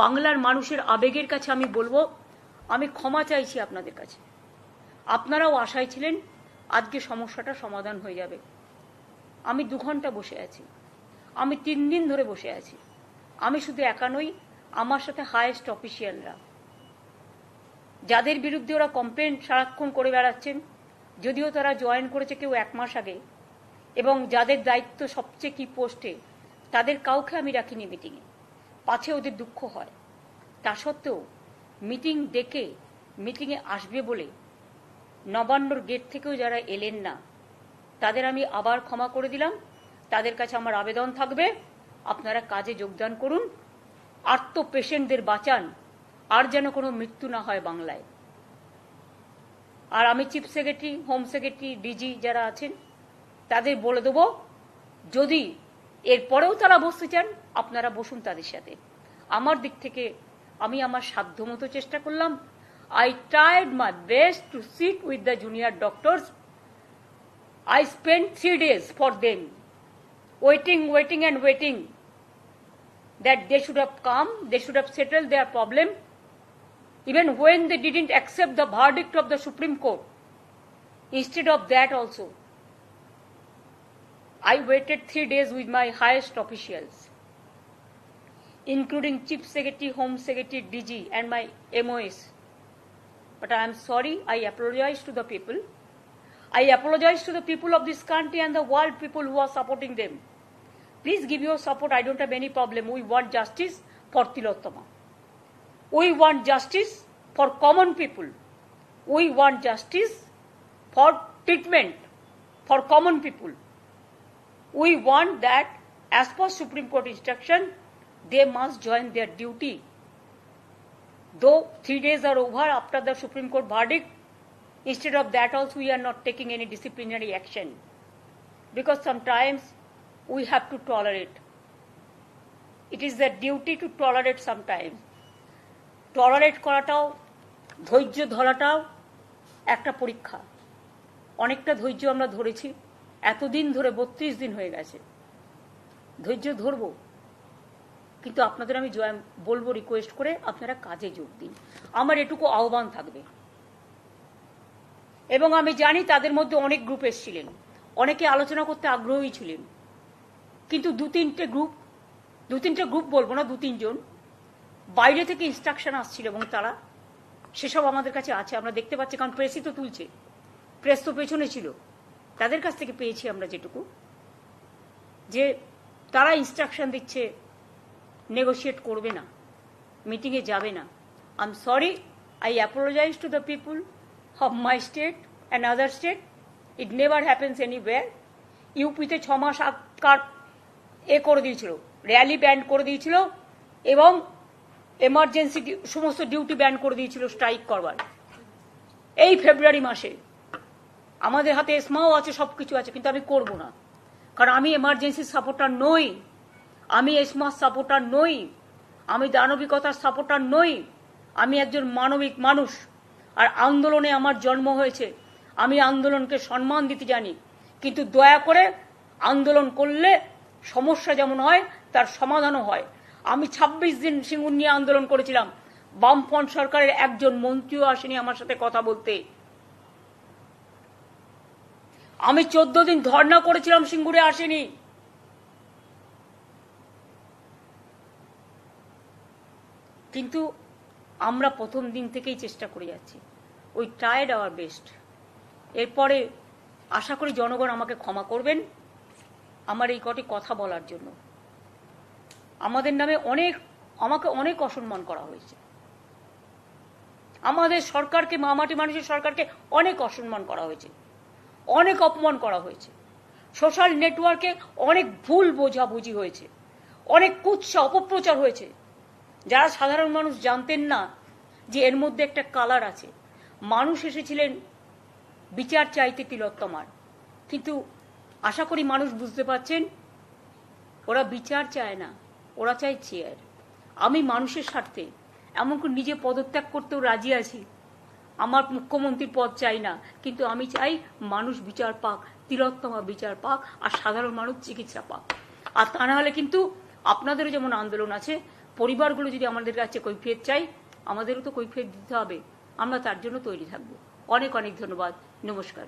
বাংলার মানুষের আবেগের কাছে আমি বলবো, আমি ক্ষমা চাইছি আপনাদের কাছে। আপনারাও আশায় ছিলেন আজকে সমস্যাটা সমাধান হয়ে যাবে। আমি 2 ঘন্টা বসে আছি, আমি 3 দিন ধরে বসে আছি। আমি শুধু একা নই, আমার সাথে হাইয়েস্ট অফিসিয়ালরা, যাদের বিরুদ্ধে ওরা কমপ্লেন সারাক্ষণ করে বেড়াচ্ছেন, যদিও তারা জয়েন করেছে কেউ 1 মাস আগে, এবং যাদের দায়িত্ব সবচেয়ে কি পোস্টে, তাদের কাউকে আমি রাখিনি মিটিংয়ে, পাছে ওদের দুঃখ হয়। তা সত্ত্বেও মিটিং ডেকে মিটিংয়ে আসবে বলে নবান্নর গেট থেকেও যারা এলেন না, তাদের আমি আবার ক্ষমা করে দিলাম। তাদের কাছে আমার আবেদন থাকবে, আপনারা কাজে যোগদান করুন, আর্ত পেশেন্টদের বাঁচান, আর যেন কোনো মৃত্যু না হয় বাংলায়। আর আমি chief secretary, home secretary, DG যারা আছেন তাদের বলে দেবো, যদি এরপরেও তারা বসতে চান আপনারা বসুন তাদের সাথে। আমার দিক থেকে আমি আমার সাধ্যমতো চেষ্টা করলাম। I tried my best to sit with the junior doctors. I spent 3 days for them, waiting and waiting that they should have come, they should have settled their problem. Even when they didn't accept the verdict of the Supreme Court, instead of that also, I waited 3 days with my highest officials, including Chief Secretary, Home Secretary, DG and my MOS. But I am sorry, I apologize to the people. I apologize to the people of this country and the world people who are supporting them. Please give your support, I don't have any problem. We want justice for Tilottama. We want justice for common people. We want justice for treatment for common people. We want that, as per Supreme Court instruction, they must join their duty. Though 3 days are over after the Supreme Court verdict, instead of that also we are not taking any disciplinary action, because sometimes we have to tolerate. It is the duty to tolerate sometimes. Tolerate করাটাও, ধৈর্য ধরাটাও একটা পরীক্ষা। অনেকটা ধৈর্য আমরা ধরেছি, এতদিন ধরে 32 দিন হয়ে গেছে। ধৈর্য ধরবো, কিন্তু আপনাদের আমি বলবো রিকোয়েস্ট করে আপনারা কাজে যোগ দিন। আমার এটুকু আহ্বান থাকবে। এবং আমি জানি তাদের মধ্যে অনেক গ্রুপ এসেছিলেন, অনেকে আলোচনা করতে আগ্রহী ছিলেন, কিন্তু 2-3টে গ্রুপ বলবো না, 2-3 জন বাইরে থেকে ইনস্ট্রাকশন আসছিল, এবং তারা সেসব আমাদের কাছে আছে, আমরা দেখতে পাচ্ছি, কারণ প্রেসই তো তুলছে, প্রেস তো পেছনে ছিল। তাদের কাছ থেকে পেয়েছি আমরা যেটুকু, যে তারা ইনস্ট্রাকশন দিচ্ছে নেগোশিয়েট করবে না, মিটিংয়ে যাবে না। I am sorry, I apologize to the people of my state and other state. It never happens anywhere. ইউপিতে 6 মাস আগকার করে দিয়েছিল, র্যালি ব্যান করে দিয়েছিল, এবং এমার্জেন্সি সমস্ত ডিউটি ব্যান করে দিয়েছিল স্ট্রাইক করবার। এই ফেব্রুয়ারি মাসে আমাদের হাতে এসমাও আছে, সব কিছু আছে, কিন্তু আমি করব না, কারণ আমি এমার্জেন্সি সাপোর্টার নই, আমি এসমার সাপোর্টার নই, আমি দানবিকতার সাপোর্টার নই। আমি একজন মানবিক মানুষ, আর আন্দোলনে আমার জন্ম হয়েছে। আমি আন্দোলনকে সম্মান দিতে জানি, কিন্তু দয়া করে আন্দোলন করলে সমস্যা যেমন হয় তার সমাধানও হয়। আমি 26 দিন সিঙ্গুর নিয়ে আন্দোলন করেছিলাম, বামফ্রন্ট সরকারের একজন মন্ত্রীও আসেনি আমার সাথে কথা বলতে। আমি 14 দিন ধর্ণা করেছিলাম, সিঙ্গুরে আসেনি। কিন্তু আমরা প্রথম দিন থেকেই চেষ্টা করে যাচ্ছি। We tried our best. এরপরে আশা করি জনগণ আমাকে ক্ষমা করবেন আমার এই কটি কথা বলার জন্য। আমাদের নামে আমাকে অনেক অসম্মান করা হয়েছে, আমাদের সরকারকে, মামাটি মানুষের সরকারকে অনেক অসম্মান করা হয়েছে, অনেক অপমান করা হয়েছে। সোশ্যাল নেটওয়ার্কে অনেক ভুল বোঝাবুঝি হয়েছে, অনেক কুৎসা অপপ্রচার হয়েছে, যারা সাধারণ মানুষ জানতেন না যে এর মধ্যে একটা কালার আছে। মানুষ এসেছিলেন বিচার চাইতে তিলোত্তমার, কিন্তু আশা করি মানুষ বুঝতে পারছেন ওরা বিচার চায় না, ওরা চায় চেয়ার। আমি মানুষের স্বার্থে এমনকি নিজে পদত্যাগ করতেও রাজি আছি। আমার মুখ্যমন্ত্রীর পদ চাই না, কিন্তু আমি চাই মানুষ বিচার পাক, তিলোত্তমা বিচার পাক, আর সাধারণ মানুষ চিকিৎসা পাক। আর তা না হলে কিন্তু আপনাদেরও যেমন আন্দোলন আছে, পরিবারগুলো যদি আমাদের কাছে কৈফিয়ত চাই, আমাদেরও তো কৈফিয়ত দিতে হবে। আমরা তার জন্য তৈরি থাকবো। অনেক অনেক ধন্যবাদ। নমস্কার।